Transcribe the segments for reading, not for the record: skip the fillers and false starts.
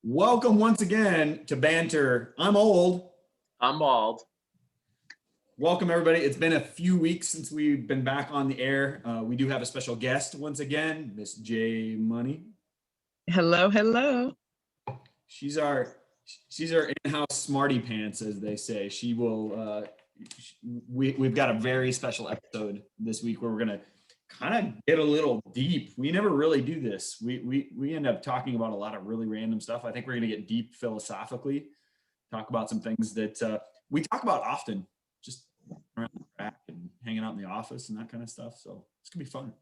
Welcome once again to Banter. I'm old. I'm bald. Welcome, everybody. It's been a few weeks since we've been back on the air. We do have a special guest once again, Miss J Money. Hello, hello. She's our she's our in-house smarty pants, as they say. She will. We've got a very special episode this week where we're gonna kind of get a little deep. We never really do this. We end up talking about a lot of really random stuff. I think we're gonna get deep philosophically, talk about some things that we talk about often, just around the track and hanging out in the office and that kind of stuff. So it's gonna be fun.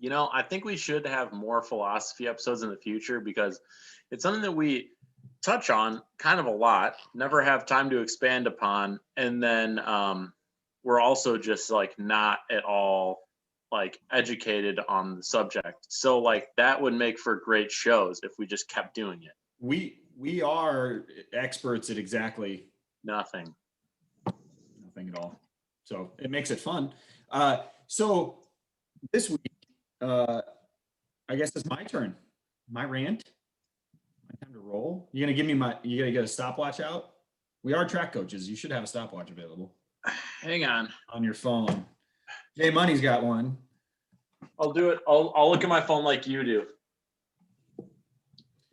I think we should have more philosophy episodes in the future because it's something that we touch on kind of a lot, never have time to expand upon. And then we're also just like not at all like educated on the subject. So like that would make for great shows if we just kept doing it. We are experts at exactly Nothing at all. So it makes it fun. So this week, I guess it's my turn. My rant. My time to roll. You gotta get a stopwatch out. We are track coaches. You should have a stopwatch available Hang on. your phone. Jay Money's got one. I'll do it. I'll look at my phone like you do.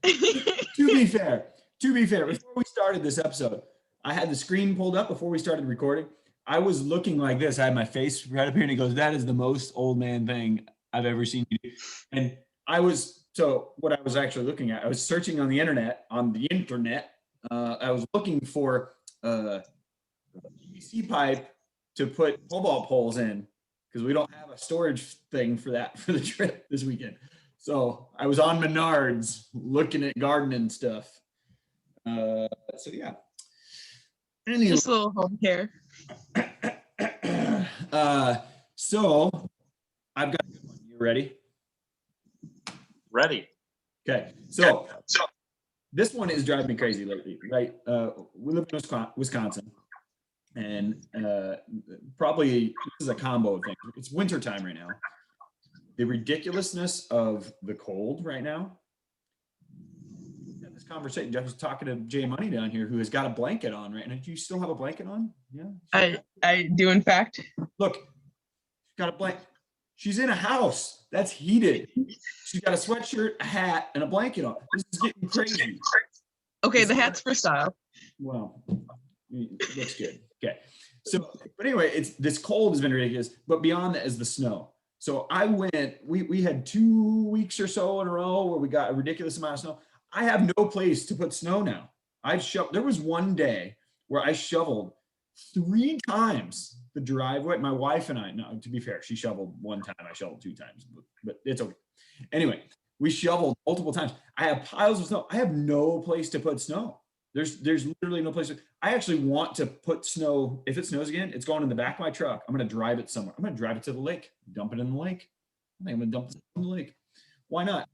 To be fair, before we started this episode, I had the screen pulled up before we started recording. I was looking like this. I had my face right up here, and he goes, "That is the most old man thing I've ever seen you do." And what I was actually looking at, I was searching on the internet. I was looking for a PVC pipe to put cobalt poles in because we don't have a storage thing for the trip this weekend. So I was on Menards looking at gardening stuff. So yeah. Anyway. Just a little home care. So I've got a good one. You ready? Ready. Okay. So this one is driving me crazy lately, right? We live in Wisconsin, and probably this is a combo of things. It's wintertime right now. The ridiculousness of the cold right now. Had this conversation. I was talking to Jay Money down here, who has got a blanket on right now. Do you still have a blanket on? Yeah. I do, in fact. Look, she's got a blanket. She's in a house that's heated. She's got a sweatshirt, a hat, and a blanket on. This is getting crazy. Okay, the hat's for style. Well, it looks good. Okay. So, but anyway, this cold has been ridiculous. But beyond that is the snow. So we had 2 weeks or so in a row where we got a ridiculous amount of snow. I have no place to put snow now. There was one day where I shoveled 3 times the driveway. My wife and I, no, to be fair, she shoveled 1 time. I shoveled 2 times, but it's okay. Anyway, we shoveled multiple times. I have piles of snow. I have no place to put snow. There's literally no place. I actually want to put snow. If it snows again, it's going in the back of my truck. I'm going to drive it somewhere. I'm going to drive it to the lake, dump it in the lake. I think I'm going to dump it in the lake. Why not?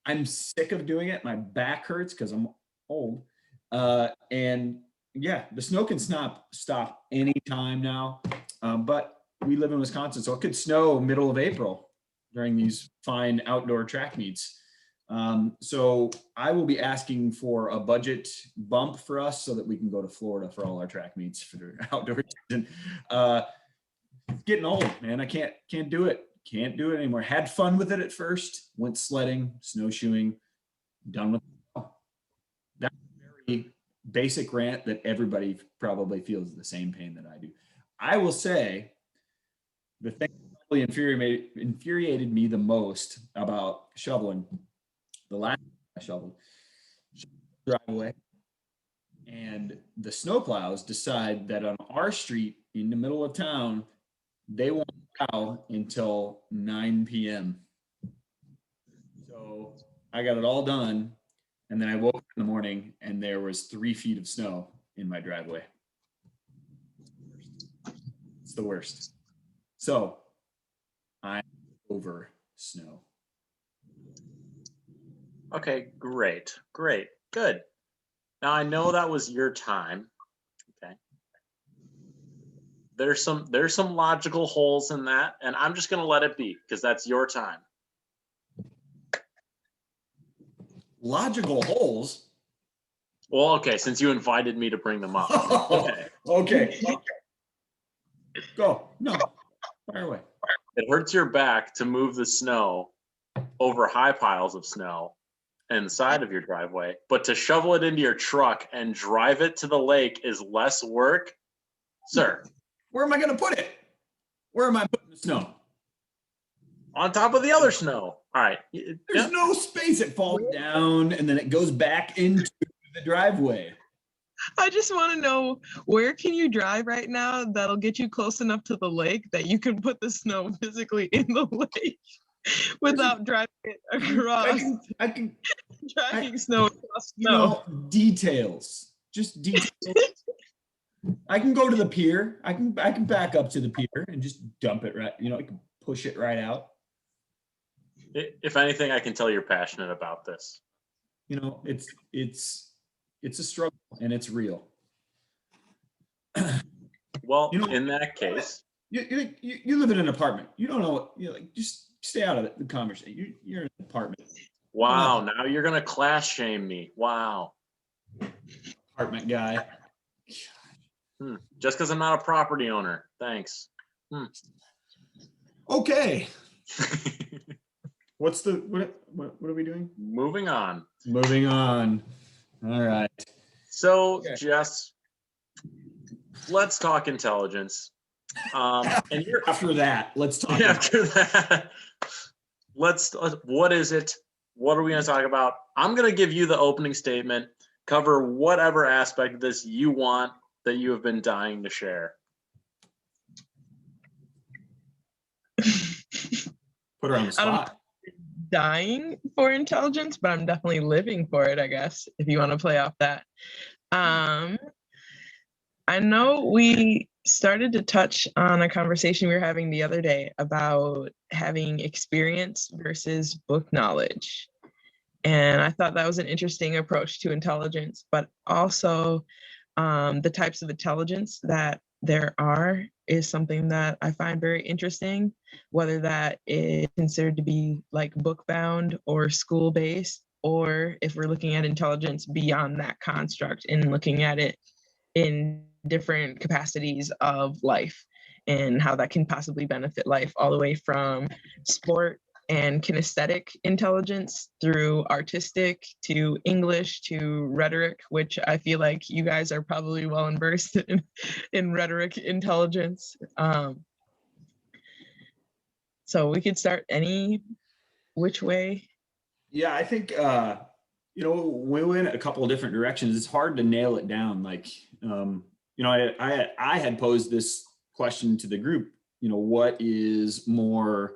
I'm sick of doing it. My back hurts because I'm old. And yeah, the snow can stop anytime now. But we live in Wisconsin, so it could snow middle of April during these fine outdoor track meets. So I will be asking for a budget bump for us so that we can go to Florida for all our track meets for the outdoor season. It's getting old, man. I can't do it. Can't do it anymore. Had fun with it at first. Went sledding, snowshoeing. Done with it. That's a very basic rant that everybody probably feels the same pain that I do. I will say the thing that probably infuriated me the most about shoveling, the last time I shoveled driveway, and the snowplows decide that on our street in the middle of town, they won't plow until 9 p.m. So I got it all done, and then I woke up in the morning and there was 3 feet of snow in my driveway. It's the worst. So I'm over snow. Okay, great, good. Now I know that was your time. Okay. There's some logical holes in that, and I'm just gonna let it be because that's your time. Logical holes. Well, okay, since you invited me to bring them up. Okay. Okay. Go. No. Fire away. It hurts your back to move the snow over high piles of snow inside of your driveway, but to shovel it into your truck and drive it to the lake is less work, sir. Where am I going to put it? Where am I putting the snow? On top of the other snow. All right. There's no space. It falls down and then it goes back into the driveway. I just want to know, where can you drive right now that'll get you close enough to the lake that you can put the snow physically in the lake without driving it across, I can dragging snow across you snow? know, details. Just details. I can go to the pier. I can back up to the pier and just dump it right. I can push it right out. If anything, I can tell you're passionate about this. It's a struggle and it's real. Well, You know, in that case, you live in an apartment. You don't know. Just stay out of the conversation. You're in an apartment. wow, now you're gonna class shame me. Wow. Apartment guy. Just because I'm not a property owner. Thanks. Okay. What are we doing? Moving on. Moving on. All right. So, Okay. Jess, let's talk intelligence. And you're After that, let's talk. after that. What is it? What are we going to talk about? I'm going to give you the opening statement, cover whatever aspect of this you want that you have been dying to share. Put her on the spot. Dying for intelligence, but I'm definitely living for it, I guess, if you want to play off that. I know we started to touch on a conversation we were having the other day about having experience versus book knowledge. And I thought that was an interesting approach to intelligence, but also the types of intelligence that there are is something that I find very interesting, whether that is considered to be like book bound or school based, or if we're looking at intelligence beyond that construct and looking at it in different capacities of life and how that can possibly benefit life, all the way from sport and kinesthetic intelligence through artistic to English to rhetoric, which I feel like you guys are probably well versed in rhetoric intelligence. So we could start any which way. Yeah, I think we went a couple of different directions. It's hard to nail it down. Like, I had posed this question to the group. What's more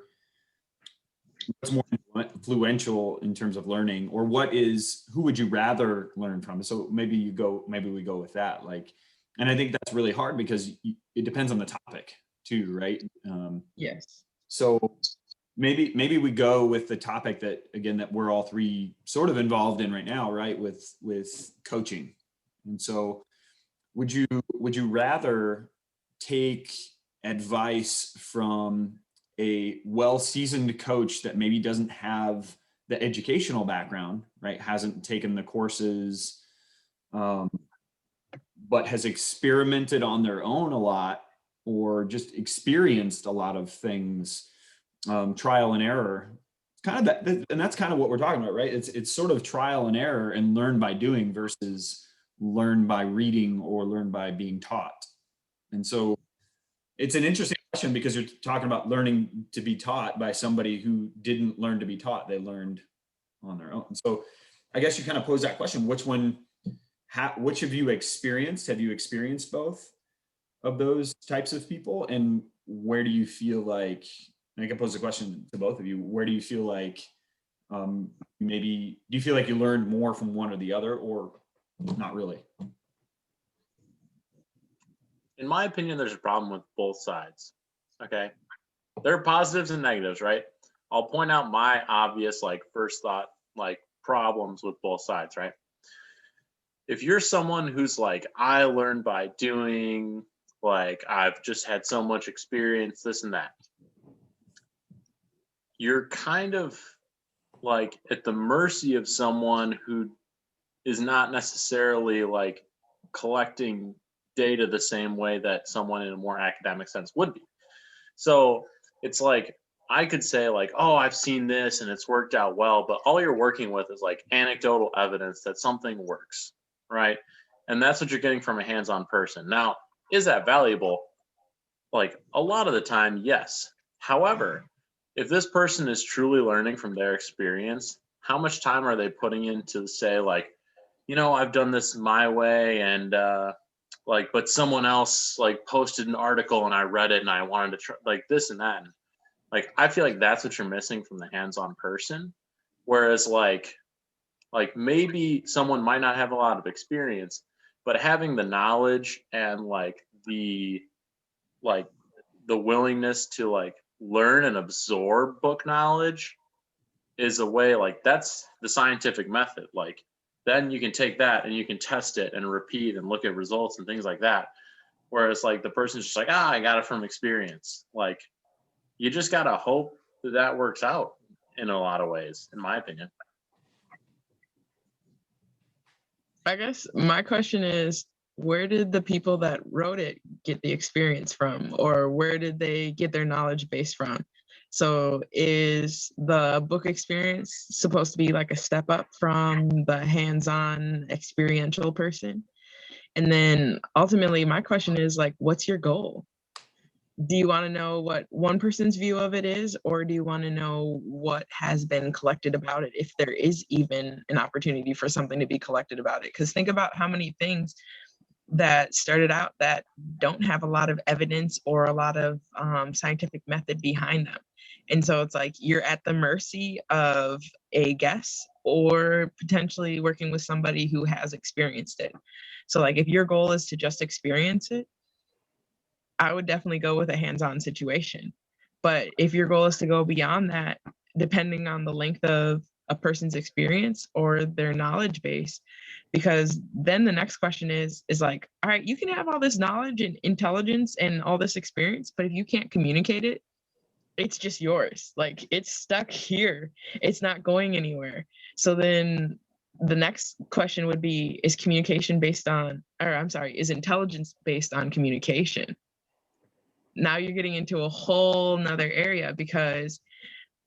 influential in terms of learning, or who would you rather learn from? So maybe we go with that. Like, and I think that's really hard because it depends on the topic too, right? Yes. So maybe we go with the topic that we're all three sort of involved in right now, right? With coaching. And so would you rather take advice from a well-seasoned coach that maybe doesn't have the educational background, right? Hasn't taken the courses, but has experimented on their own a lot, or just experienced a lot of things, trial and error. It's kind of that, and that's kind of what we're talking about, right? It's sort of trial and error and learn by doing versus learn by reading or learn by being taught. And so it's an interesting question because you're talking about learning to be taught by somebody who didn't learn to be taught. They learned on their own. So I guess you kind of pose that question, which have you experienced? Have you experienced both of those types of people? And where do you feel like, and I can pose a question to both of you, where do you feel like maybe, do you feel like you learned more from one or the other, or not really? In my opinion, there's a problem with both sides. Okay. There are positives and negatives, right? I'll point out my obvious, first thought, problems with both sides, right? If you're someone who's I learned by doing, I've just had so much experience, this and that, you're kind of like at the mercy of someone who is not necessarily like collecting data the same way that someone in a more academic sense would be. So it's like I could say like, oh, I've seen this and it's worked out well, but all you're working with is like anecdotal evidence that something works, right? And that's what you're getting from a hands-on person. Now, is that valuable? Like a lot of the time, yes. However, if this person is truly learning from their experience, how much time are they putting into say like, I've done this my way and like, but someone else like posted an article and I read it and I wanted to try like this and that. And, like, I feel like that's what you're missing from the hands-on person. Whereas like maybe someone might not have a lot of experience, but having the knowledge and like the willingness to like learn and absorb book knowledge is a way like that's the scientific method. Like then you can take that and you can test it and repeat and look at results and things like that. Whereas like the person's just like, I got it from experience. Like you just gotta hope that that works out in a lot of ways, in my opinion. I guess my question is, where did the people that wrote it get the experience from, or where did they get their knowledge base from? So is the book experience supposed to be like a step up from the hands-on experiential person? And then ultimately my question is like, what's your goal? Do you want to know what one person's view of it is, or do you want to know what has been collected about it, if there is even an opportunity for something to be collected about it? Because think about how many things that started out that don't have a lot of evidence or a lot of scientific method behind them. And so it's like you're at the mercy of a guess or potentially working with somebody who has experienced it. So like if your goal is to just experience it, I would definitely go with a hands-on situation. But if your goal is to go beyond that, depending on the length of a person's experience or their knowledge base, because then the next question is like, all right, you can have all this knowledge and intelligence and all this experience, but if you can't communicate it, it's just yours. Like it's stuck here. It's not going anywhere. So then the next question would be, is communication based on, or I'm sorry, is intelligence based on communication? Now you're getting into a whole nother area because,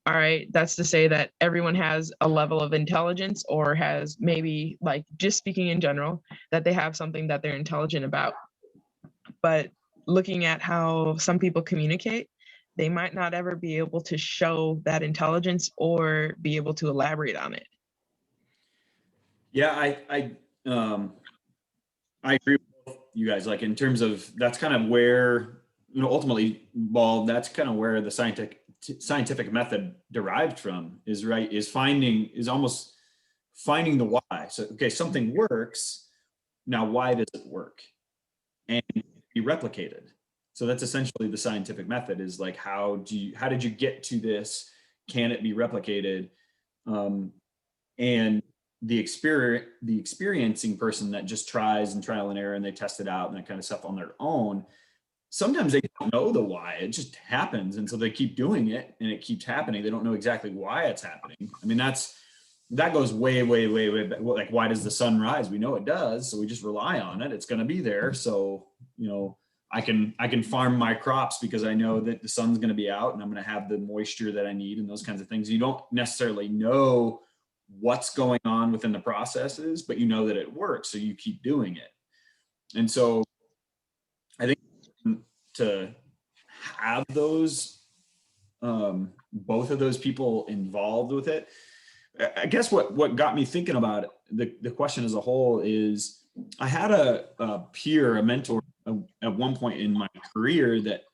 all right, that's to say that everyone has a level of intelligence or has maybe, like, just speaking in general, that they have something that they're intelligent about. But looking at how some people communicate, they might not ever be able to show that intelligence or be able to elaborate on it. Yeah, I agree with you guys. Like in terms of that's kind of where ultimately, well, that's kind of where the scientific method derived from is right is almost finding the why. So okay, something works. Now, why does it work? And be replicated. So that's essentially the scientific method is like how did you get to this? Can it be replicated? And the experiencing person that just tries and trial and error and they test it out and that kind of stuff on their own, sometimes they don't know the why, it just happens, and so they keep doing it and it keeps happening. They don't know exactly why it's happening. I mean, that goes way back. Like, why does the sun rise? We know it does, so we just rely on it. It's going to be there. So I can farm my crops because I know that the sun's going to be out and I'm going to have the moisture that I need and those kinds of things. You don't necessarily know what's going on within the processes, but you know that it works, so you keep doing it. And so I think to have those both of those people involved with it, I guess what got me thinking about it, the question as a whole is I had a peer, a mentor at one point in my career that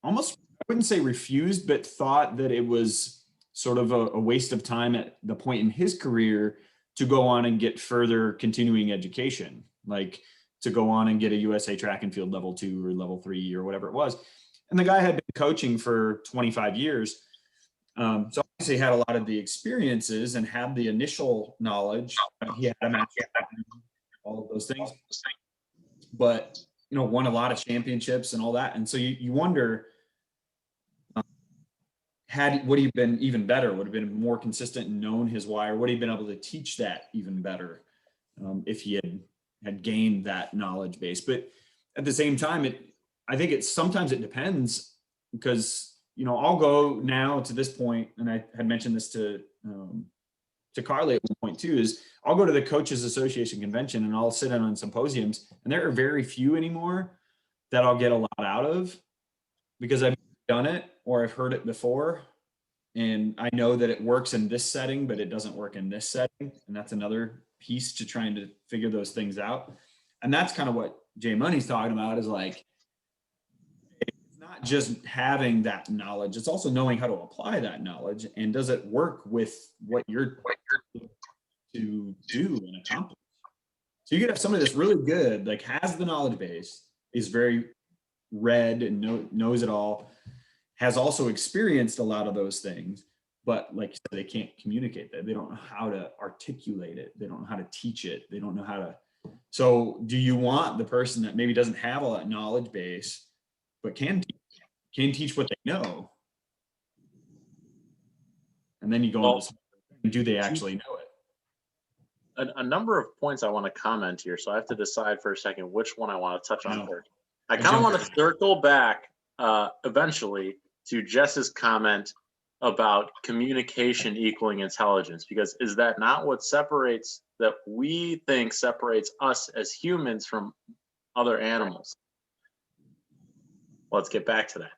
almost, I wouldn't say refused, but thought that it was sort of a waste of time at the point in his career to go on and get further continuing education, like to go on and get a USA track and field level 2 or level 3 or whatever it was. And the guy had been coaching for 25 years. So obviously had a lot of the experiences and had the initial knowledge. He had a master, all of those things, but won a lot of championships and all that. And so you wonder, would he have been even better? Would have been more consistent and known his why, or would he have been able to teach that even better if he had gained that knowledge base? But at the same time, I think sometimes it depends, because I'll go now to this point, and I had mentioned this to Carly at one point too, is I'll go to the Coaches Association convention and I'll sit in on symposiums, and there are very few anymore that I'll get a lot out of, because I've done it or I've heard it before, and I know that it works in this setting, but it doesn't work in this setting. And that's another piece to trying to figure those things out. And that's kind of what Jay Money's talking about, is like, it's not just having that knowledge, it's also knowing how to apply that knowledge. And does it work with what you're to do and accomplish? So you could have somebody that's really good, like has the knowledge base, is very read and knows it all, has also experienced a lot of those things, but like you said, they can't communicate that. They don't know how to articulate it. They don't know how to teach it. They don't know how to. So do you want the person that maybe doesn't have all that knowledge base, but can teach what they know? And then you go on, do they actually know it? A number of points I want to comment here, so I have to decide for a second which one I want to touch on first. I kind of want to circle back eventually to Jess's comment about communication equaling intelligence, because is that not what that we think separates us as humans from other animals? Let's get back to that.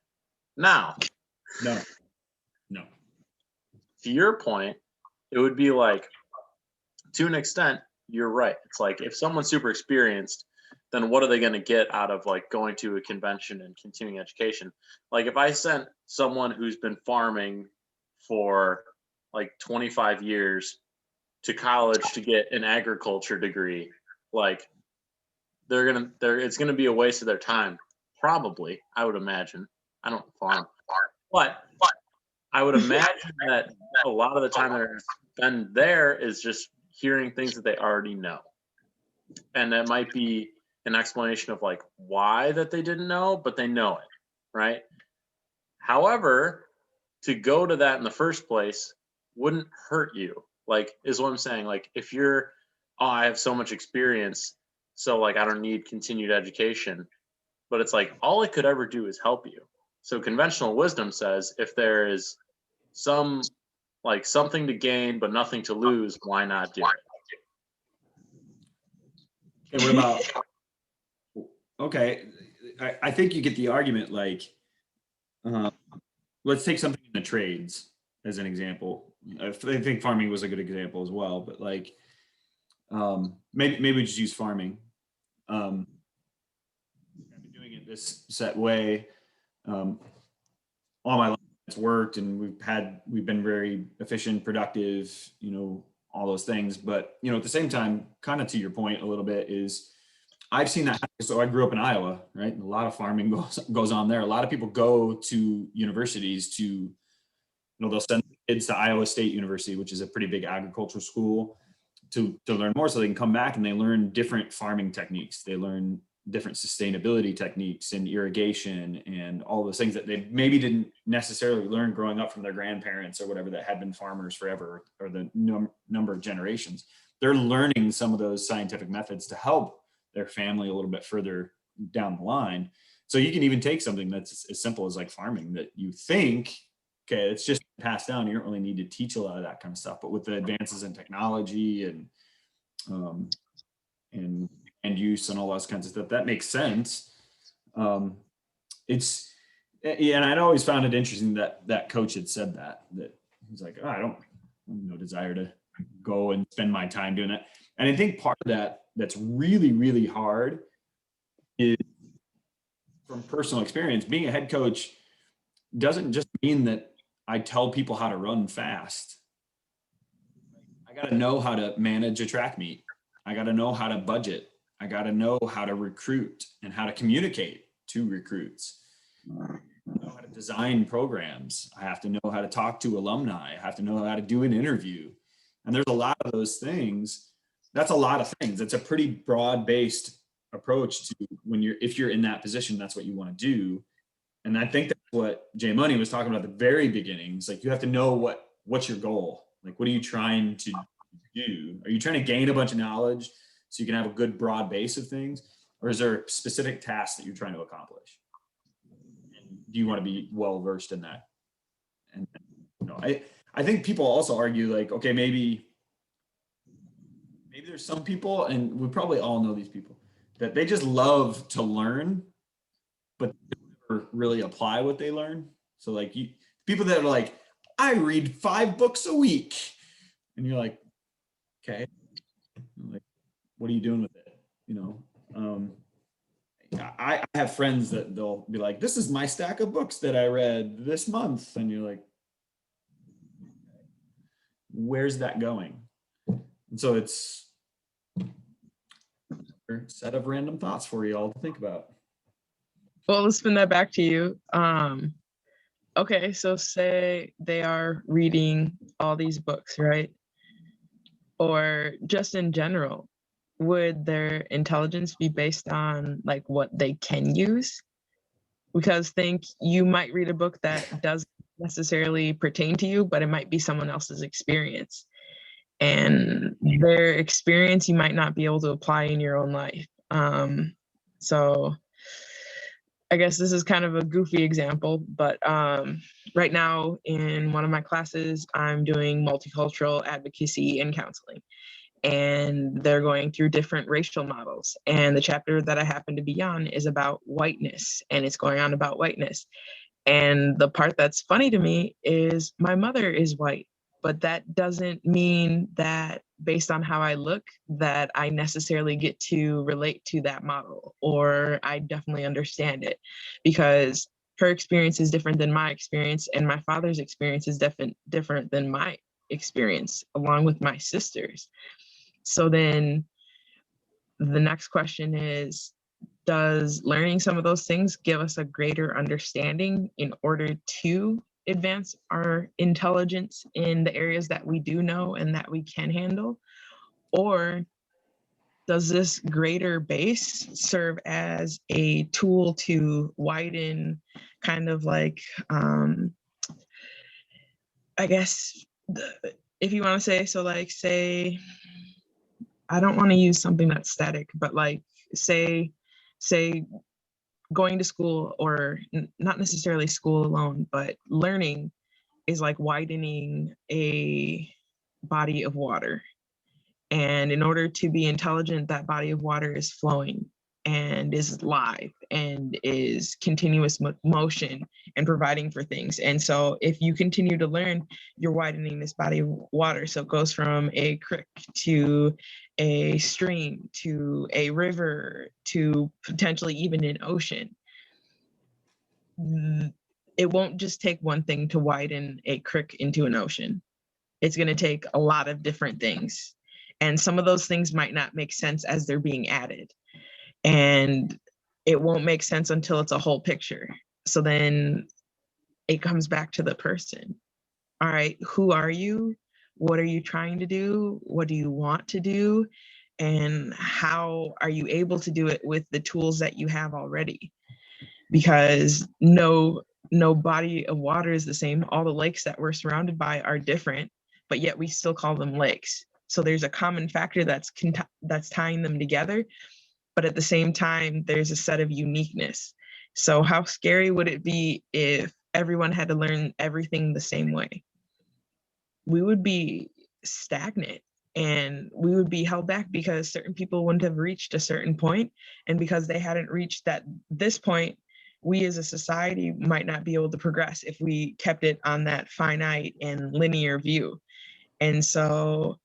Now, No. To your point, it would be like, to an extent, you're right. It's like, if someone's super experienced, then what are they going to get out of like going to a convention and continuing education? Like if I sent someone who's been farming for like 25 years to college to get an agriculture degree, like it's going to be a waste of their time. Probably, I would imagine. I don't farm, but I would imagine that a lot of the time they're spend there is just hearing things that they already know. And that might be an explanation of like why that they didn't know, but they know it, right? However, to go to that in the first place wouldn't hurt you, like, is what I'm saying. Like if you're, I have so much experience, so like I don't need continued education, but it's like all it could ever do is help you. So conventional wisdom says if there is something to gain but nothing to lose, why not do it? Okay, what about? Okay, I think you get the argument. Like, let's take something in the trades as an example. I think farming was a good example as well, but like, maybe we just use farming. I've been doing it this set way all my life. It's worked, and we've been very efficient, productive, all those things. But at the same time, kind of to your point a little bit, is I've seen that happen. So I grew up in Iowa, right? And a lot of farming goes on there. A lot of people go to universities to, they'll send kids to Iowa State University, which is a pretty big agricultural school, to learn more, so they can come back and they learn different farming techniques. They learn different sustainability techniques and irrigation and all those things that they maybe didn't necessarily learn growing up from their grandparents or whatever that had been farmers forever, or the number of generations. They're learning some of those scientific methods to help their family a little bit further down the line. So you can even take something that's as simple as like farming, that you think, okay, it's just passed down. You don't really need to teach a lot of that kind of stuff. But with the advances in technology and end use and all those kinds of stuff, that makes sense. And I'd always found it interesting that coach had said that he's like, I don't no desire to go and spend my time doing that. And I think part of that's really, really hard is, from personal experience, being a head coach doesn't just mean that I tell people how to run fast. I got to know how to manage a track meet. I got to know how to budget. I got to know how to recruit and how to communicate to recruits. I know how to design programs. I have to know how to talk to alumni. I have to know how to do an interview. And there's a lot of those things. That's a lot of things. It's a pretty broad-based approach to if you're in that position, that's what you want to do. And I think that's what Jay Money was talking about at the very beginning. It's like, you have to know what's your goal? Like, what are you trying to do? Are you trying to gain a bunch of knowledge so you can have a good broad base of things? Or is there specific tasks that you're trying to accomplish? And do you want to be well versed in that? And I think people also argue like, okay, maybe there's some people, and we probably all know these people, that they just love to learn, but they never really apply what they learn. So like people that are like, I read 5 books a week, and you're like, okay, like, what are you doing with it? I have friends that they'll be like, this is my stack of books that I read this month, and you're like, where's that going? And so it's a set of random thoughts for you all to think about. Well, let's spin that back to you. Okay, so say they are reading all these books, right? Or just in general, would their intelligence be based on like what they can use? Because think you might read a book that doesn't necessarily pertain to you, but it might be someone else's experience. And their experience you might not be able to apply in your own life. So I guess this is kind of a goofy example, but right now in one of my classes, I'm doing multicultural advocacy and counseling. And they're going through different racial models. And the chapter that I happen to be on is about whiteness, and it's going on about whiteness. And the part that's funny to me is my mother is white, but that doesn't mean that based on how I look, that I necessarily get to relate to that model, or I definitely understand it, because her experience is different than my experience, and my father's experience is different than my experience, along with my sister's. So then the next question is, does learning some of those things give us a greater understanding in order to advance our intelligence in the areas that we do know and that we can handle? Or does this greater base serve as a tool to widen kind of like, I guess, if you want to say, so like, say, I don't want to use something that's static, but like say going to school, or not necessarily school alone, but learning is like widening a body of water. And in order to be intelligent, that body of water is flowing and is live and is continuous motion and providing for things. And so if you continue to learn, you're widening this body of water. So it goes from a creek to a stream to a river to potentially even an ocean. It won't just take one thing to widen a creek into an ocean. It's going to take a lot of different things. And some of those things might not make sense as they're being added. And it won't make sense until it's a whole picture. So then it comes back to the person. All right, who are you? What are you trying to do? What do you want to do? And how are you able to do it with the tools that you have already? Because no body of water is the same. All the lakes that we're surrounded by are different, but yet we still call them lakes. So there's a common factor that's tying them together, but at the same time, there's a set of uniqueness. So how scary would it be if everyone had to learn everything the same way? We would be stagnant, and we would be held back because certain people wouldn't have reached a certain point, and because they hadn't reached this point, we as a society might not be able to progress if we kept it on that finite and linear view. And so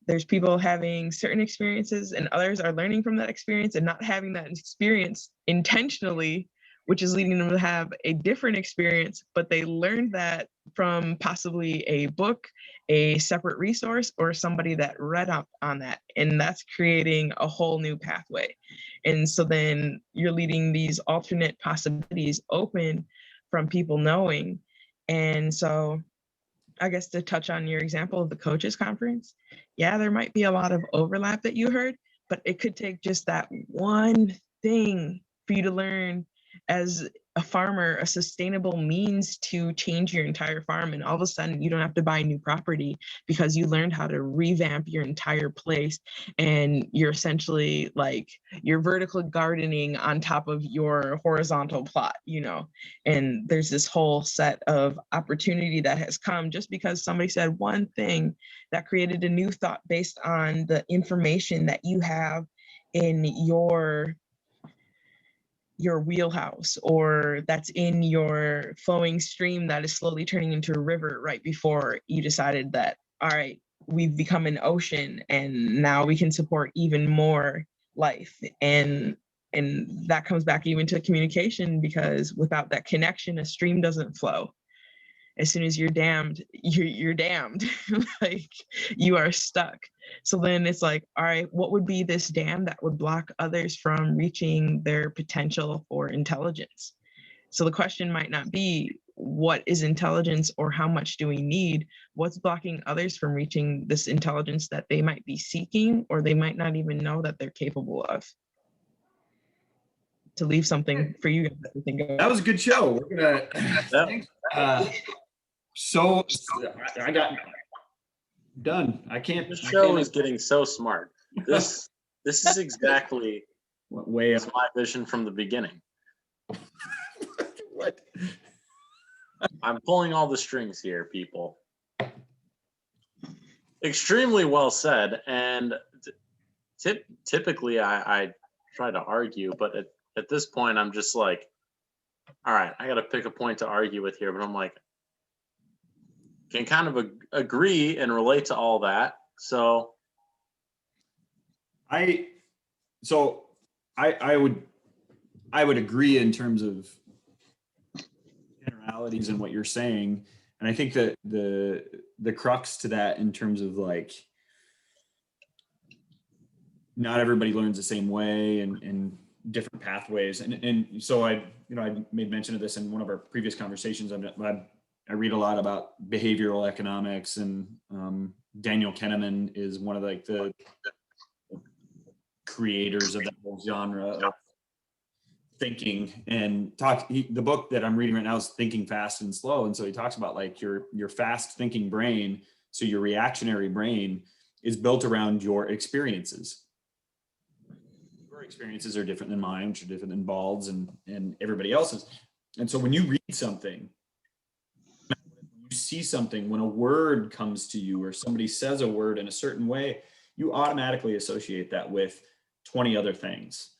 there's people having certain experiences, and others are learning from that experience and not having that experience intentionally, which is leading them to have a different experience, but they learned that from possibly a book, a separate resource, or somebody that read up on that. And that's creating a whole new pathway. And so then you're leaving these alternate possibilities open from people knowing. And so I guess to touch on your example of the coaches conference, yeah, there might be a lot of overlap that you heard, but it could take just that one thing for you to learn as a farmer a sustainable means to change your entire farm, and all of a sudden you don't have to buy new property because you learned how to revamp your entire place, and you're essentially like you're vertical gardening on top of your horizontal plot, you know. And there's this whole set of opportunity that has come just because somebody said one thing that created a new thought based on the information that you have in your wheelhouse, or that's in your flowing stream that is slowly turning into a river right before you decided that, all right, we've become an ocean and now we can support even more life. And that comes back even to communication, because without that connection, a stream doesn't flow. As soon as you're damned, you're damned. Like, you are stuck. So then it's like, all right, what would be this dam that would block others from reaching their potential for intelligence? So the question might not be what is intelligence or how much do we need? What's blocking others from reaching this intelligence that they might be seeking, or they might not even know that they're capable of? To leave something for you guys to think about. That was a good show. We're gonna Yep. so I got done. I can't. This I show can't- is getting so smart. This is exactly way up. my vision from the beginning. What? I'm pulling all the strings here, people. Extremely well said. And typically I try to argue, but at this point, I'm just like, all right, I got to pick a point to argue with here. But I'm like, can kind of agree and relate to all that. So I would agree in terms of generalities and what you're saying, and I think that the crux to that in terms of like not everybody learns the same way and different pathways, and so I made mention of this in one of our previous conversations. I read a lot about behavioral economics, and Daniel Kahneman is one of like the creators of that whole genre of thinking. And the book that I'm reading right now is Thinking Fast and Slow, and so he talks about like your fast thinking brain, so your reactionary brain is built around your experiences. Your experiences are different than mine, which are different than Bald's and everybody else's. And so when you read something, you see something, when a word comes to you or somebody says a word in a certain way, you automatically associate that with 20 other things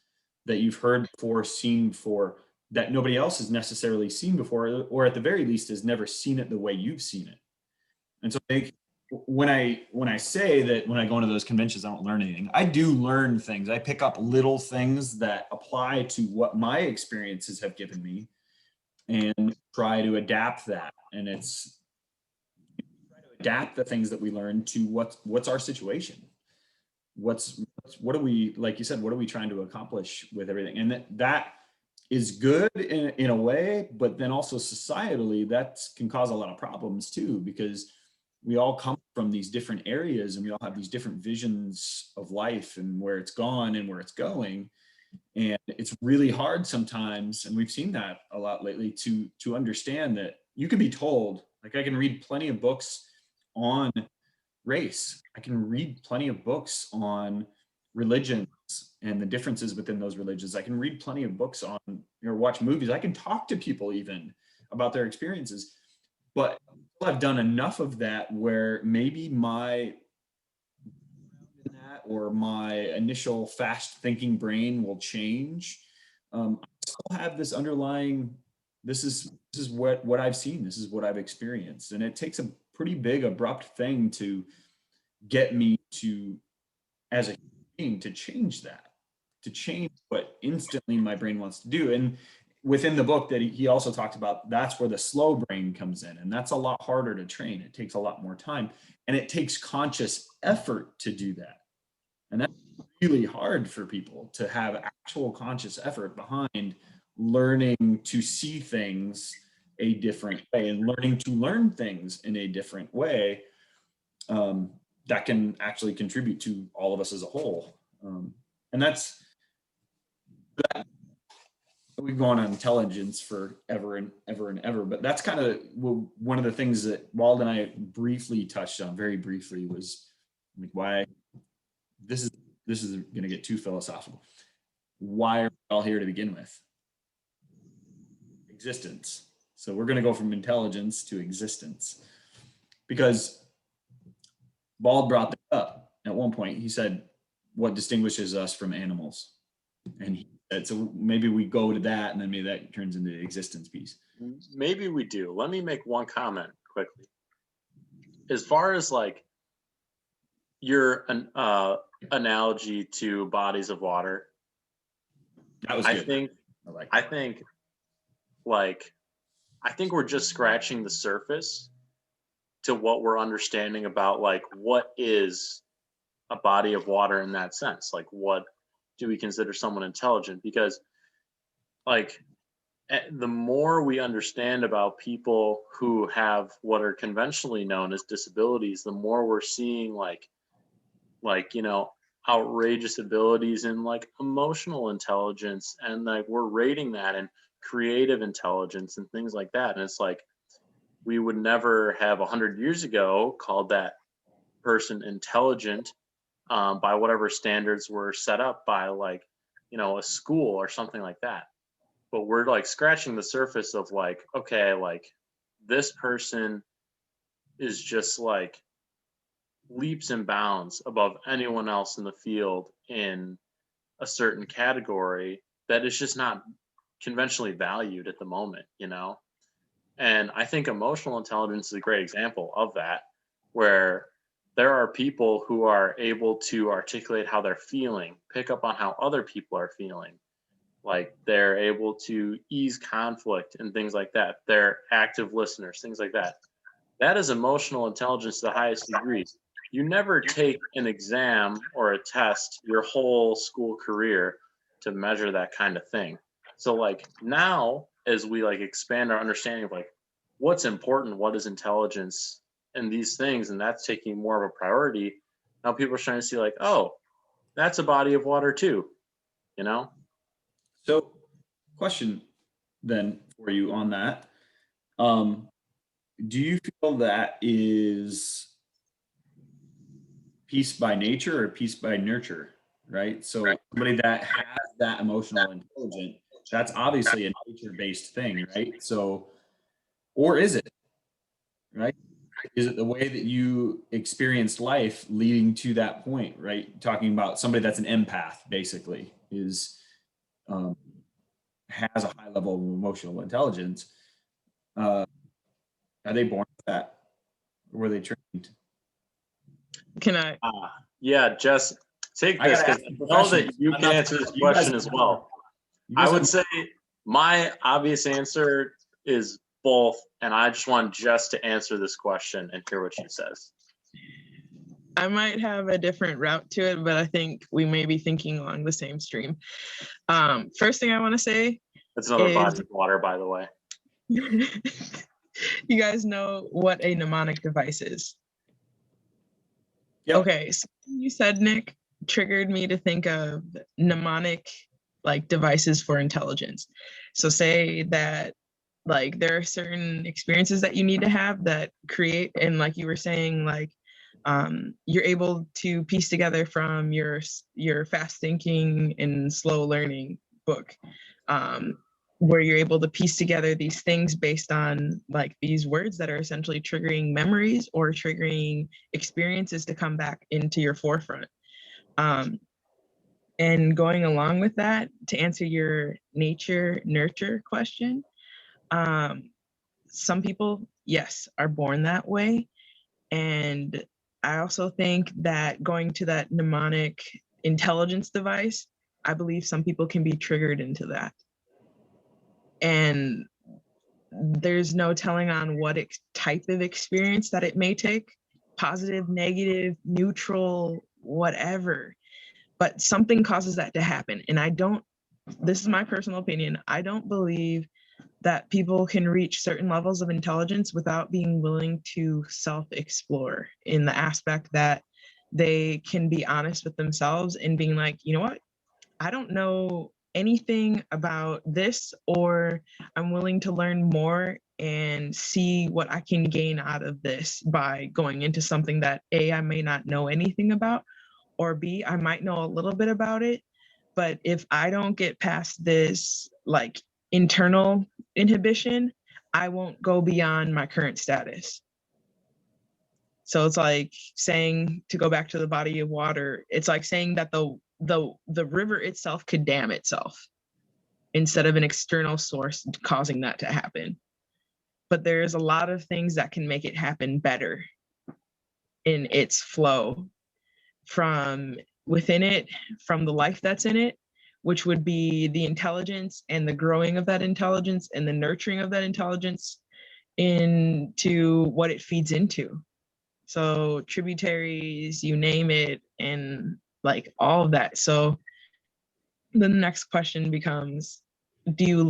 that you've heard before, seen before, that nobody else has necessarily seen before, or at the very least has never seen it the way you've seen it. And so I think when I say that when I go into those conventions, I don't learn anything, I do learn things. I pick up little things that apply to what my experiences have given me and try to adapt that. And it's try to adapt the things that we learn to what's our situation. What are we, like you said, what are we trying to accomplish with everything? And that is good in a way, but then also societally, that can cause a lot of problems too, because we all come from these different areas and we all have these different visions of life and where it's gone and where it's going. And it's really hard sometimes, and we've seen that a lot lately, to understand that you can be told, like I can read plenty of books on race. I can read plenty of books on religions and the differences within those religions. I can read plenty of books on, watch movies. I can talk to people even about their experiences. But I've done enough of that where maybe my or my initial fast thinking brain will change. I still have this underlying, this is what I've seen, this is what I've experienced. And it takes a pretty big abrupt thing to get me to, as a being, to change that, to change what instantly my brain wants to do. And within the book that he also talked about, that's where the slow brain comes in. And that's a lot harder to train. It takes a lot more time, and it takes conscious effort to do that. And that's really hard for people, to have actual conscious effort behind learning to see things a different way and learning to learn things in a different way, that can actually contribute to all of us as a whole. And that we go on intelligence for ever and ever and ever, but that's kind of one of the things that Wald and I briefly touched on, very briefly, was like why this is going to get too philosophical. Why are we all here to begin with? Existence. So we're going to go from intelligence to existence, because Bald brought that up at one point. He said, what distinguishes us from animals? And he said, so maybe we go to that, and then maybe that turns into the existence piece. Maybe we do. Let me make one comment quickly. As far as like your analogy to bodies of water, That was good. I think we're just scratching the surface to what we're understanding about like what is a body of water in that sense. Like, what do we consider someone intelligent? Because like the more we understand about people who have what are conventionally known as disabilities, the more we're seeing like outrageous abilities in like emotional intelligence, and like we're rating that in creative intelligence and things like that. And it's like we would never have 100 years ago called that person intelligent by whatever standards were set up by like a school or something like that. But we're like scratching the surface of like, okay, like this person is just like leaps and bounds above anyone else in the field in a certain category that is just not conventionally valued at the moment, And I think emotional intelligence is a great example of that, where there are people who are able to articulate how they're feeling, pick up on how other people are feeling. Like they're able to ease conflict and things like that. They're active listeners, things like that. That is emotional intelligence to the highest degree. You never take an exam or a test your whole school career to measure that kind of thing. So like now, as we like expand our understanding of like what's important, what is intelligence and these things, and that's taking more of a priority. Now people are trying to see like, oh, that's a body of water too, So question then for you on that. Do you feel that is peace by nature or peace by nurture, right? So somebody that has that emotional intelligence, that's obviously a nature-based thing, right? So, or is it, right? Is it the way that you experienced life leading to that point, right? Talking about somebody that's an empath, basically, is has a high level of emotional intelligence. Are they born with that? Or were they trained? Can I? Yeah, Jess, take this because I know that you can answer this question as well. I would say my obvious answer is both, and I just want Jess to answer this question and hear what she says. I might have a different route to it, but I think we may be thinking along the same stream. First thing I want to say, that's another body of water, by the way. You guys know what a mnemonic device is? Yep. Okay, so you said, Nick, triggered me to think of mnemonic like devices for intelligence. So say that like there are certain experiences that you need to have that create, and like you were saying, like you're able to piece together from your fast thinking and slow learning book, where you're able to piece together these things based on like these words that are essentially triggering memories or triggering experiences to come back into your forefront. And going along with that, to answer your nature nurture question, some people, yes, are born that way. And I also think that going to that mnemonic intelligence device, I believe some people can be triggered into that. And there's no telling on what type of experience that it may take, positive, negative, neutral, whatever. But something causes that to happen. And this is my personal opinion, I don't believe that people can reach certain levels of intelligence without being willing to self-explore, in the aspect that they can be honest with themselves and being like, you know what? I don't know anything about this, or I'm willing to learn more and see what I can gain out of this by going into something that A, I may not know anything about, or B, I might know a little bit about it. But if I don't get past this like internal inhibition, I won't go beyond my current status. So it's like saying, to go back to the body of water, it's like saying that the river itself could dam itself instead of an external source causing that to happen. But there's a lot of things that can make it happen better in its flow from within it, from the life that's in it, which would be the intelligence and the growing of that intelligence and the nurturing of that intelligence into what it feeds into. So tributaries, you name it, and like all of that. So the next question becomes, do you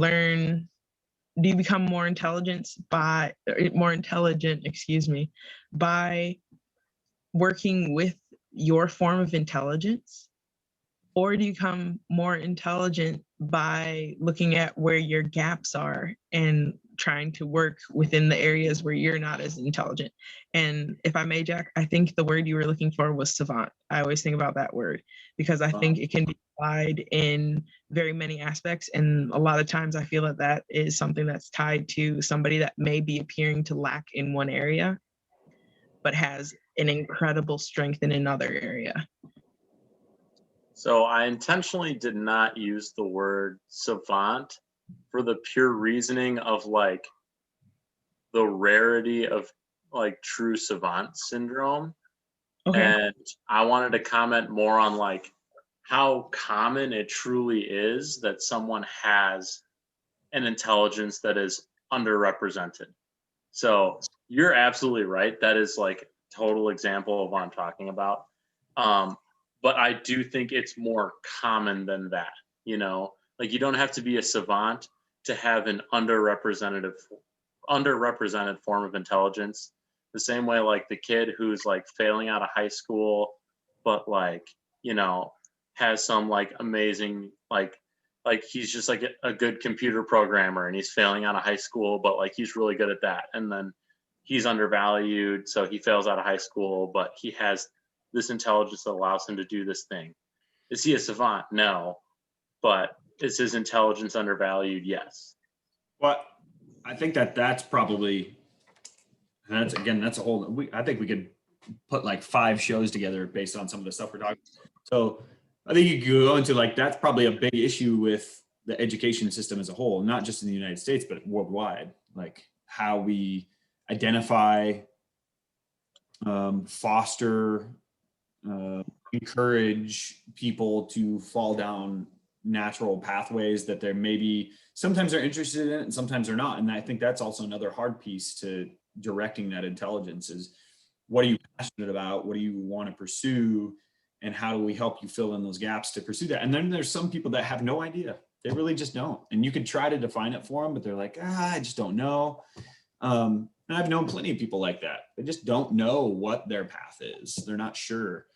become more intelligent by working with your form of intelligence? Or do you become more intelligent by looking at where your gaps are and trying to work within the areas where you're not as intelligent? And if I may, Jack, I think the word you were looking for was savant. I always think about that word because I think it can be applied in very many aspects. And a lot of times I feel that that is something that's tied to somebody that may be appearing to lack in one area, but has an incredible strength in another area. So I intentionally did not use the word savant for the pure reasoning of like the rarity of like true savant syndrome. Okay. And I wanted to comment more on like how common it truly is that someone has an intelligence that is underrepresented. So you're absolutely right. That is like total example of what I'm talking about. But I do think it's more common than that. You know, like you don't have to be a savant to have an underrepresented form of intelligence. The same way, like the kid who's like failing out of high school, but like, you know, has some like amazing like he's just like a good computer programmer and he's failing out of high school, but like he's really good at that. And then he's undervalued, so he fails out of high school, but he has this intelligence that allows him to do this thing. Is he a savant? No. But is his intelligence undervalued? Yes. Well, I think that's probably, and that's a whole, I think we could put like 5 shows together based on some of the stuff we're talking about. So I think you could go into like, that's probably a big issue with the education system as a whole, not just in the United States, but worldwide, like how we identify, foster, encourage people to fall down natural pathways that they're maybe sometimes they're interested in it and sometimes they're not. And I think that's also another hard piece to directing that intelligence is, what are you passionate about? What do you want to pursue? And how do we help you fill in those gaps to pursue that? And then there's some people that have no idea. They really just don't. And you could try to define it for them, but they're like, I just don't know. And I've known plenty of people like that. They just don't know what their path is. They're not sure.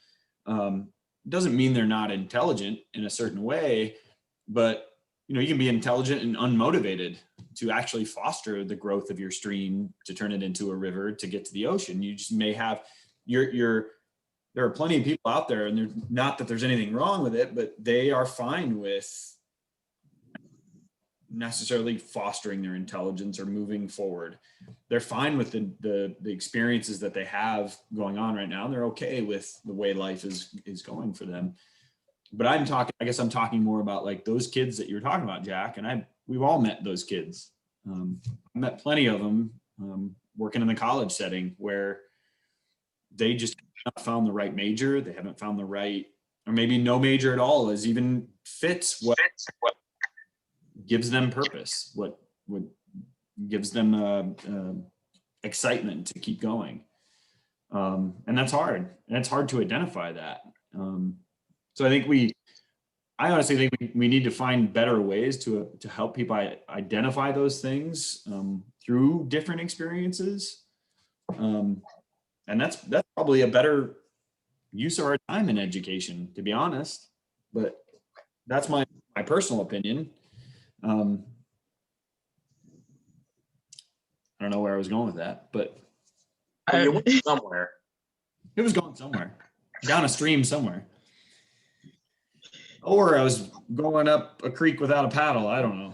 Doesn't mean they're not intelligent in a certain way, but you know, you can be intelligent and unmotivated to actually foster the growth of your stream, to turn it into a river, to get to the ocean. You just may have there are plenty of people out there, and there's not that there's anything wrong with it, but they are fine with necessarily fostering their intelligence or moving forward. They're fine with the experiences that they have going on right now. They're okay with the way life is going for them. But I guess I'm talking more about like those kids that you're talking about, Jack, and we've all met those kids. I met plenty of them working in the college setting where they just haven't found the right major. They haven't found the right, or maybe no major at all is even fits what gives them purpose, what gives them excitement to keep going. And that's hard. And it's hard to identify that. So I honestly think we need to find better ways to help people identify those things through different experiences. And that's probably a better use of our time in education, to be honest. But That's my personal opinion. I don't know where I was going with that, but Well, you went somewhere. it was going somewhere, down a stream somewhere. Or I was going up a creek without a paddle. I don't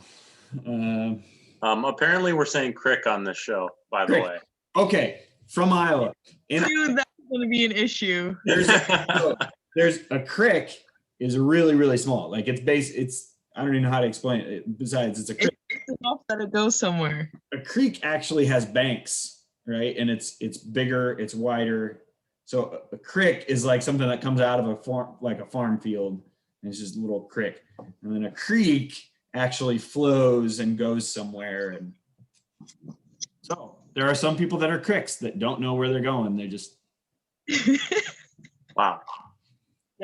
know. Apparently we're saying Crick on this show, by the Crick. way. Okay, from Iowa. Dude, that's going to be an issue. There's a crick is really, really small. Like it's I don't even know how to explain it. Besides, it's a creek. It's enough that it goes somewhere. A creek actually has banks, right? And it's bigger, it's wider. So a crick is like something that comes out of a farm, like a farm field. And it's just a little crick. And then a creek actually flows and goes somewhere. And so there are some people that are cricks that don't know where they're going. They just Wow.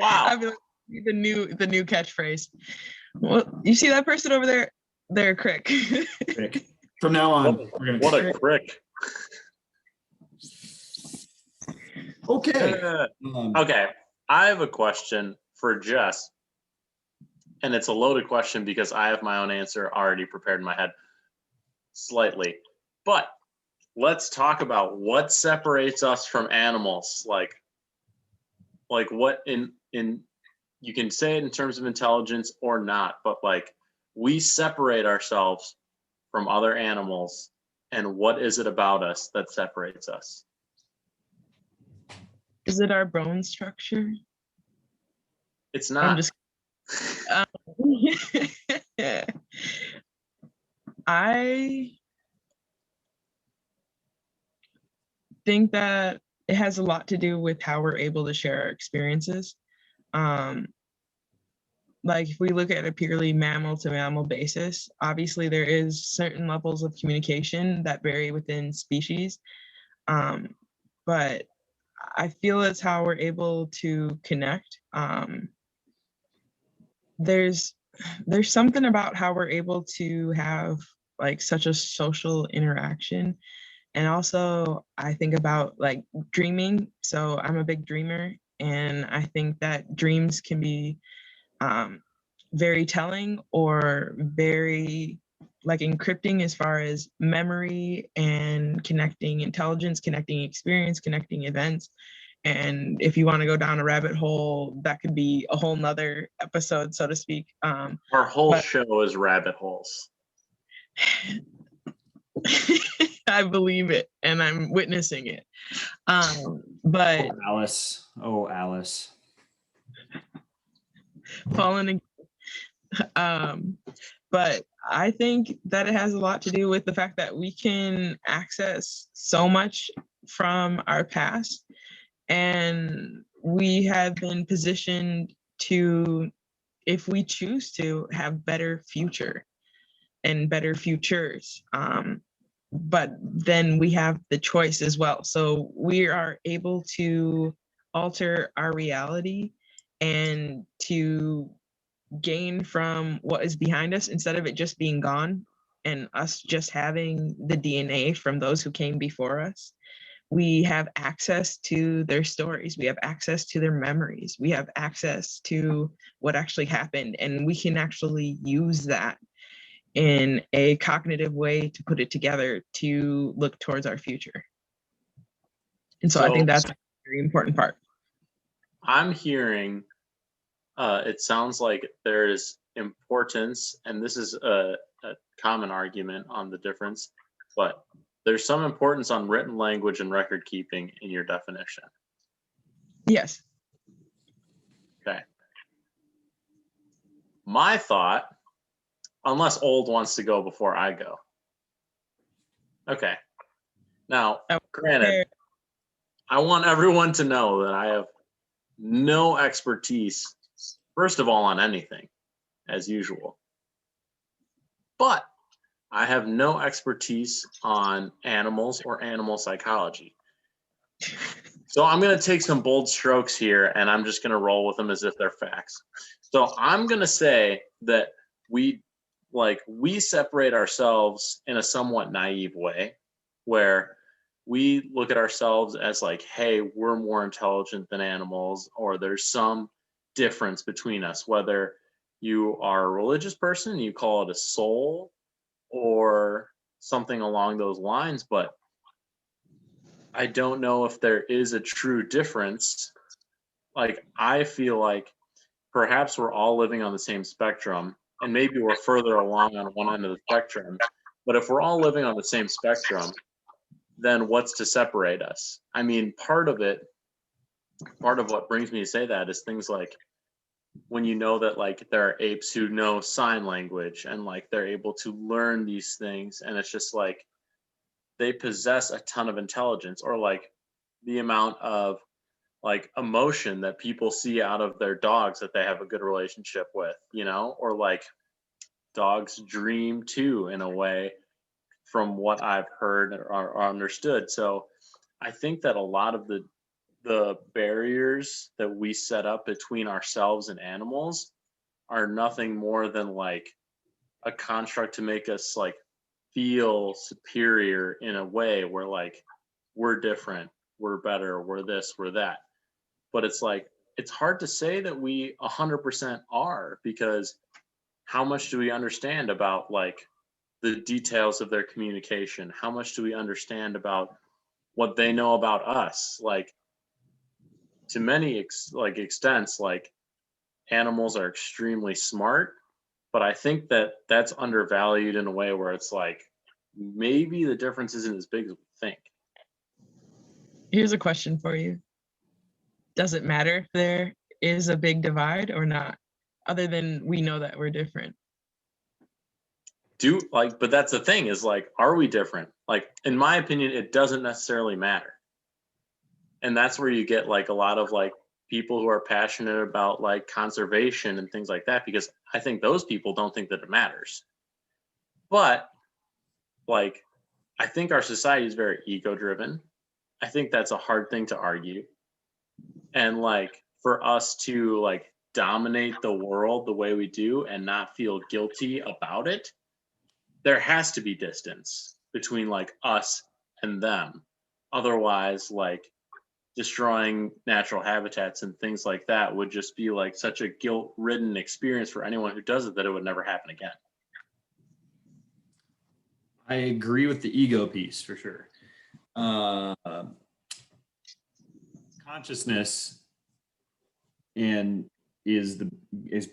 I mean, the new catchphrase. Well, you see that person over there? They're a crick. crick. From now on, we're gonna What a Crick. okay. Okay, I have a question for Jess, and it's a loaded question because I have my own answer already prepared in my head slightly. But let's talk about what separates us from animals. Like what in you can say it in terms of intelligence or not, but like we separate ourselves from other animals, and what is it about us that separates us? Is it our bone structure? It's I'm not. just. I think that it has a lot to do with how we're able to share our experiences. Like if we look at a purely mammal to mammal basis, obviously there is certain levels of communication that vary within species. But I feel it's how we're able to connect. There's something about how we're able to have like such a social interaction. And also I think about like dreaming. So I'm a big dreamer, and I think that dreams can be very telling or very like encrypting as far as memory and connecting intelligence, connecting experience, connecting events. And if you want to go down a rabbit hole, that could be a whole nother episode, so to speak. Our whole show is rabbit holes. I believe it, and I'm witnessing it. But Alice. falling. But I think that it has a lot to do with the fact that we can access so much from our past, and we have been positioned to, if we choose to, have better future and better futures. But then we have the choice as well. So we are able to alter our reality and to gain from what is behind us instead of it just being gone and us just having the DNA from those who came before us. We have access to their stories. We have access to their memories. We have access to what actually happened, and we can actually use that in a cognitive way to put it together to look towards our future. And so I think that's a very important part. I'm hearing it sounds like there's importance, and this is a common argument on the difference, but there's some importance on written language and record keeping in your definition. Yes. Okay. My thought, unless Old wants to go before I go. Okay. Now, granted, I want everyone to know that I have no expertise, first of all, on anything, as usual. But I have no expertise on animals or animal psychology. So I'm going to take some bold strokes here, and I'm just going to roll with them as if they're facts. So I'm going to say that we separate ourselves in a somewhat naive way, where we look at ourselves as like, hey, we're more intelligent than animals, or there's some difference between us, whether you are a religious person, you call it a soul or something along those lines, but I don't know if there is a true difference. Like, I feel like perhaps we're all living on the same spectrum, and maybe we're further along on one end of the spectrum. But if we're all living on the same spectrum, then what's to separate us? I mean, part of what brings me to say that is things like when you know that like there are apes who know sign language and like they're able to learn these things, and it's just like they possess a ton of intelligence, or like the amount of like emotion that people see out of their dogs that they have a good relationship with, or like dogs dream too in a way from what I've heard or understood. So I think that a lot of the barriers that we set up between ourselves and animals are nothing more than like a construct to make us like feel superior in a way where like we're different, we're better, we're this, we're that. But it's like it's hard to say that we 100% are, because how much do we understand about like the details of their communication? How much do we understand about what they know about us? Like, to many extents, like animals are extremely smart, but I think that that's undervalued in a way where it's like maybe the difference isn't as big as we think. Here's a question for you. Does it matter if there is a big divide or not, other than we know that we're different? But that's the thing, is like, are we different? Like, in my opinion, it doesn't necessarily matter. And that's where you get like a lot of like people who are passionate about like conservation and things like that, because I think those people don't think that it matters. But like, I think our society is very ego driven. I think that's a hard thing to argue. And like, for us to like dominate the world the way we do and not feel guilty about it, there has to be distance between like us and them. Otherwise, like destroying natural habitats and things like that would just be like such a guilt-ridden experience for anyone who does it that it would never happen again. I agree with the ego piece for sure. Consciousness and is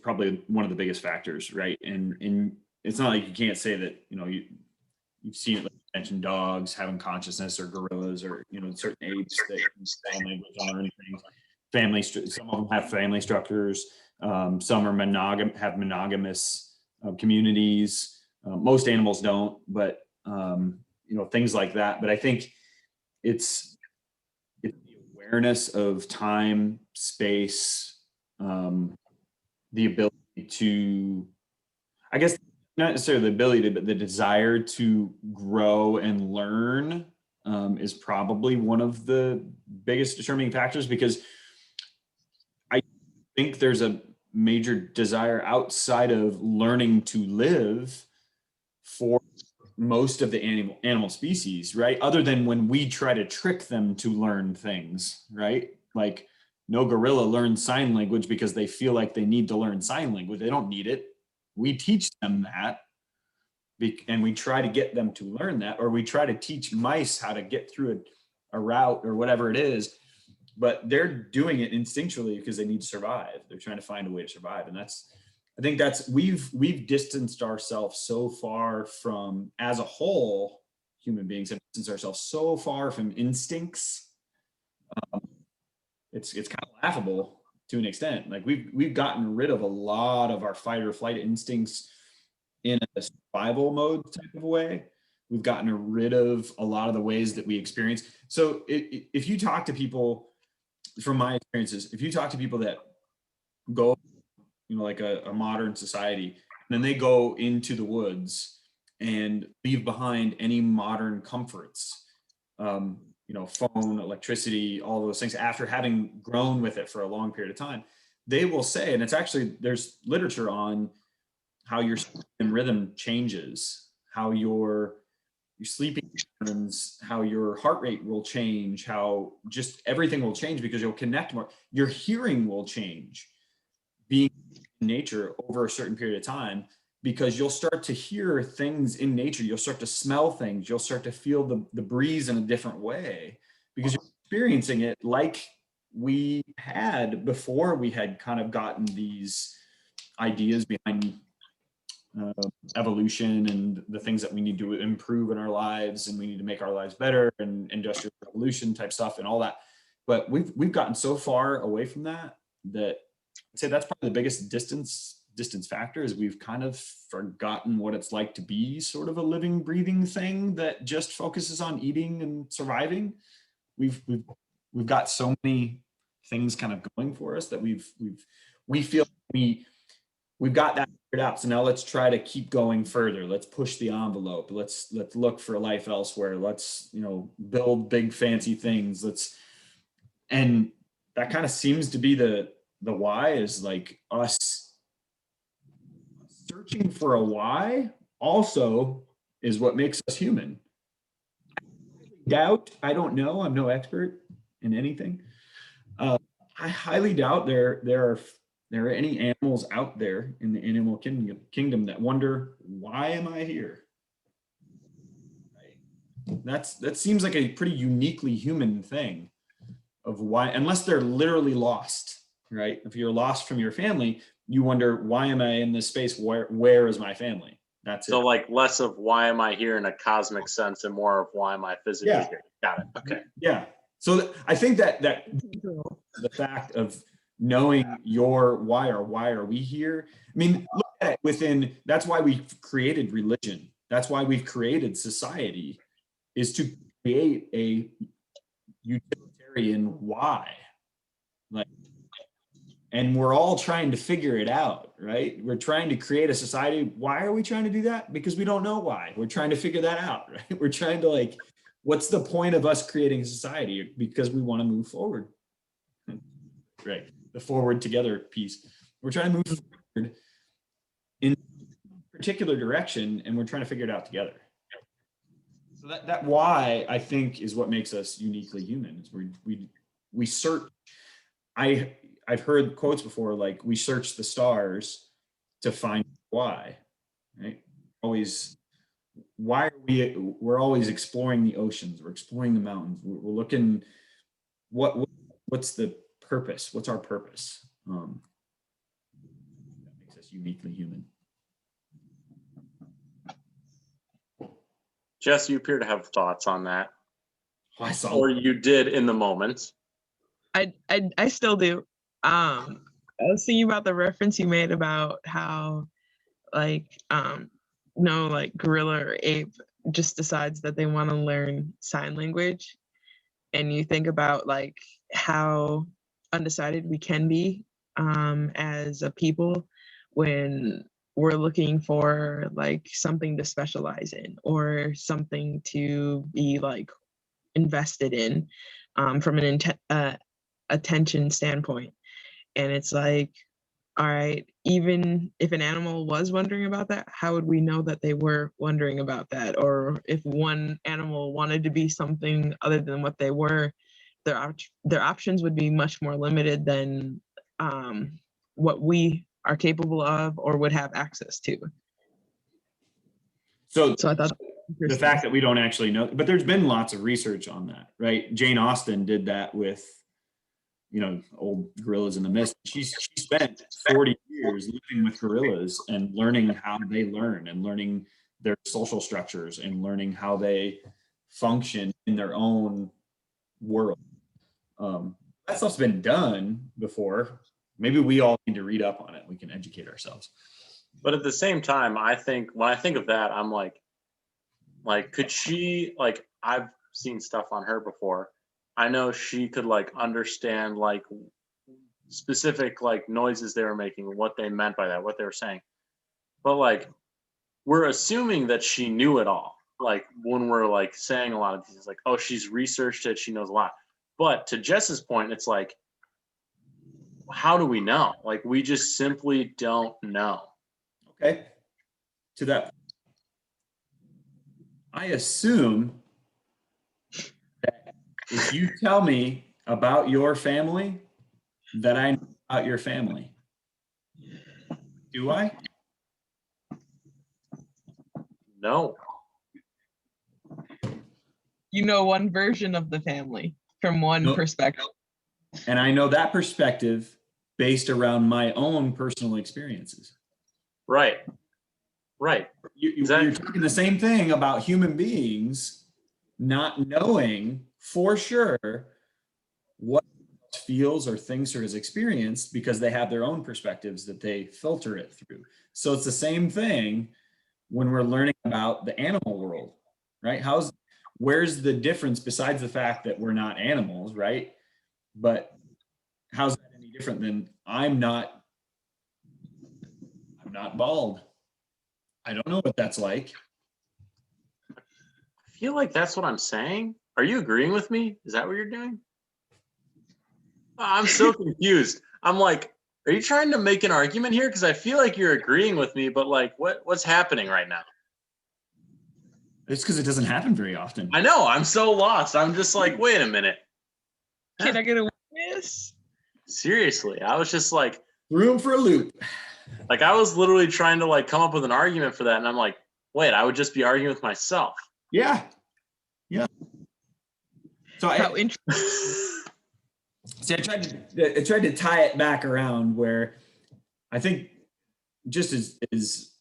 probably one of the biggest factors, right? And it's not like you can't say that you've seen it, like you mentioned, dogs having consciousness, or gorillas, or certain apes that can sign language and learn things. Some of them have family structures. Some are have monogamous communities. Most animals don't, but things like that. But I think it's the awareness of time, space, the ability to, I guess, not necessarily the ability, but the desire to grow and learn is probably one of the biggest determining factors, because I think there's a major desire outside of learning to live for most of the animal species, right? Other than when we try to trick them to learn things, right? Like, no gorilla learns sign language because they feel like they need to learn sign language. They don't need it. We teach them that, and we try to get them to learn that, or we try to teach mice how to get through a route or whatever it is, but they're doing it instinctually because they need to survive. They're trying to find a way to survive. And I think we've distanced ourselves so far from, as a whole, human beings have distanced ourselves so far from instincts. It's kind of laughable to an extent. Like, we've gotten rid of a lot of our fight or flight instincts in a survival mode type of way. We've gotten rid of a lot of the ways that we experience. So if you talk to people, from my experiences, if you talk to people that go, like a modern society, and then they go into the woods and leave behind any modern comforts, phone, electricity, all those things, after having grown with it for a long period of time, they will say, and it's actually, there's literature on how your rhythm changes, how your sleeping patterns, how your heart rate will change, how just everything will change because you'll connect more. Your hearing will change. being in nature over a certain period of time, because you'll start to hear things in nature. You'll start to smell things. You'll start to feel the breeze in a different way because you're experiencing it like we had before we had kind of gotten these ideas behind evolution and the things that we need to improve in our lives and we need to make our lives better and industrial revolution type stuff and all that. But we've gotten so far away from that I'd say that's probably the biggest distance factor is we've kind of forgotten what it's like to be sort of a living, breathing thing that just focuses on eating and surviving. We've got so many things kind of going for us that we feel we've got that figured out. So now let's try to keep going further. Let's push the envelope. Let's look for life elsewhere. Let's, build big fancy things. And that kind of seems to be the why is like us searching for a why also is what makes us human. I don't know. I'm no expert in anything. I highly doubt there are any animals out there in the animal kingdom that wonder, why am I here? Right? That seems like a pretty uniquely human thing of why, unless they're literally lost, right? If you're lost from your family, you wonder, why am I in this space? Where is my family? That's So it. like less of why am I here in a cosmic sense and more of why am I physically here? Got it. Okay. Yeah. So I think that the fact of knowing your why or why are we here? I mean, look at it that's why we've created religion. That's why we've created society, is to create a utilitarian why. And we're all trying to figure it out, right? We're trying to create a society. Why are we trying to do that? Because we don't know why. We're trying to figure that out, right? We're trying to what's the point of us creating a society? Because we want to move forward. Right. The forward together piece. We're trying to move forward in a particular direction and we're trying to figure it out together. So that why I think is what makes us uniquely human. Is we search. I've heard quotes before, like we search the stars to find why, right? We're always exploring the oceans, we're exploring the mountains, we're looking, what's the purpose? What's our purpose? That makes us uniquely human. Jess, you appear to have thoughts on that. Or you did in the moment. I still do. I was thinking about the reference you made about how gorilla or ape just decides that they want to learn sign language. And you think about how undecided we can be as a people when we're looking for something to specialize in or something to be invested in from an attention standpoint. And it's all right, even if an animal was wondering about that, how would we know that they were wondering about that? Or if one animal wanted to be something other than what they were, their options would be much more limited than what we are capable of or would have access to. So I thought the fact that we don't actually know, but there's been lots of research on that, right? Jane Austen did that with old Gorillas in the Mist. She spent 40 years living with gorillas and learning how they learn and learning their social structures and learning how they function in their own world. That stuff's been done before. Maybe we all need to read up on it. We can educate ourselves. But at the same time, I think when I think of that, I'm like, could she, I've seen stuff on her before. I know she could understand specific noises they were making, what they meant by that, what they were saying. But we're assuming that she knew it all. When we're saying a lot of things, oh, she's researched it, she knows a lot. But to Jess's point, it's how do we know? We just simply don't know. Okay. To that, I assume that if you tell me about your family, that I know about your family. Do I? No. You know one version of the family from one Nope. perspective. And I know that perspective based around my own personal experiences. Right. Right. You're Exactly. talking the same thing about human beings not knowing for sure what feels or thinks or has experienced because they have their own perspectives that they filter it through. So it's the same thing when we're learning about the animal world, right? Where's the difference besides the fact that we're not animals, right? But how's that any different than I'm not bald? I don't know what that's like. I feel like that's what I'm saying. Are you agreeing with me? Is that what you're doing? I'm so confused. I'm like, are you trying to make an argument here? Because I feel like you're agreeing with me, but like, what's happening right now? It's because it doesn't happen very often. I know. I'm so lost. I'm just like, wait a minute. Can I get a witness? Seriously, I was just like, Room for a loop. like I was literally trying to like come up with an argument for that, and I'm like, wait, I would just be arguing with myself. Yeah. So How interesting. See, I tried to tie it back around where I think just as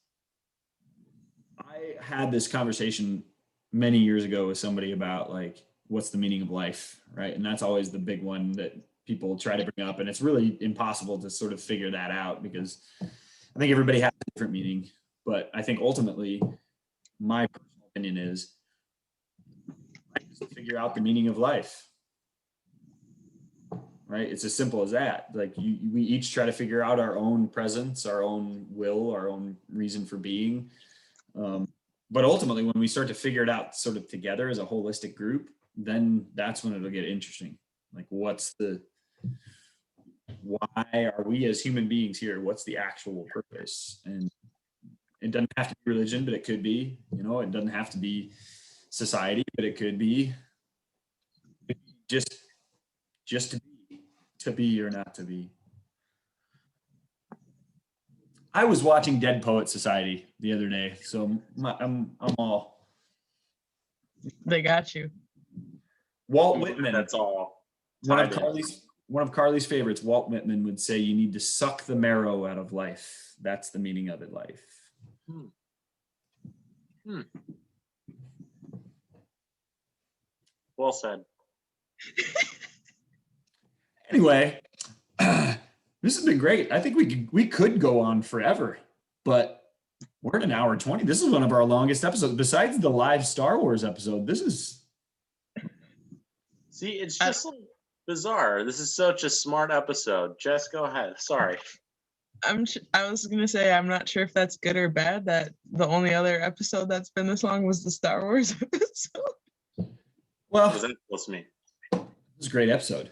I had this conversation many years ago with somebody about like what's the meaning of life, right? And that's always the big one that people try to bring up, and it's really impossible to sort of figure that out because I think everybody has a different meaning. But I think ultimately, my personal opinion is to figure out the meaning of life. Right? It's as simple as that. Like we each try to figure out our own presence, our own will, our own reason for being. But ultimately, when we start to figure it out sort of together as a holistic group, then that's when it'll get interesting. Like why are we as human beings here? What's the actual purpose? And it doesn't have to be religion, but it could be, it doesn't have to be society, but it could be just to be or not to be. I was watching Dead Poet Society the other day, so I'm all. They got you. Walt Whitman. That's all. One of Carly's favorites. Walt Whitman would say, "You need to suck the marrow out of life. That's the meaning of it. Life." Well said. Anyway, this has been great. I think we could go on forever, but we're at an hour 20. This is one of our longest episodes. Besides the live Star Wars episode, this is. See, it's just like bizarre. This is such a smart episode. Jess, go ahead. Sorry. I was gonna say I'm not sure if that's good or bad. That the only other episode that's been this long was the Star Wars episode. Well, What does that supposed to mean? It was a great episode.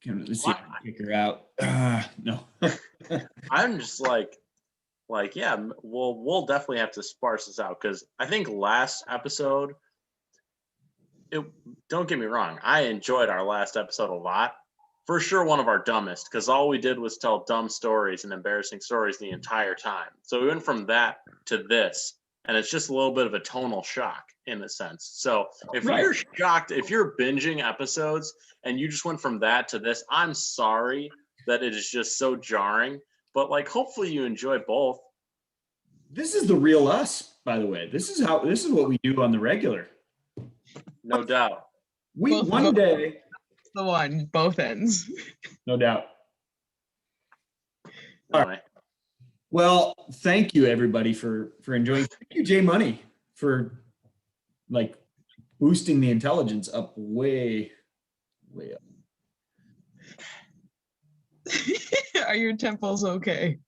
Let's see if I can kick her out. No. I'm just like, yeah, we'll definitely have to sparse this out because I think last episode, don't get me wrong, I enjoyed our last episode a lot. For sure, one of our dumbest because all we did was tell dumb stories and embarrassing stories the entire time. So we went from that to this, and it's just a little bit of a tonal shock in a sense. So if you're shocked, if you're binging episodes and you just went from that to this, I'm sorry that it is just so jarring. But like, hopefully you enjoy both. This is the real us, by the way. This is what we do on the regular. No doubt. One day. The one, both ends. No doubt. Anyway. All right. Well, thank you everybody for enjoying. Thank you, Jay Money, for like boosting the intelligence up way up. Are your temples okay?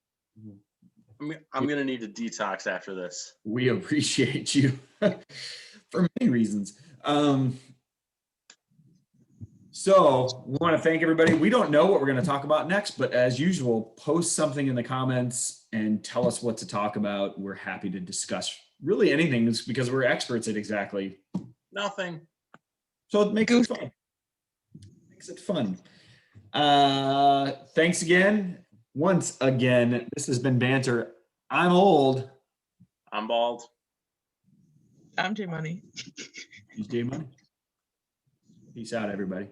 I'm gonna need a detox after this. We appreciate you for many reasons. So we want to thank everybody. We don't know what we're going to talk about next, but as usual, post something in the comments and tell us what to talk about. We're happy to discuss really anything because we're experts at exactly nothing. So it makes it fun. Thanks again. Once again, this has been Banter. I'm old. I'm bald. I'm J Money. He's J Money. Peace out, everybody.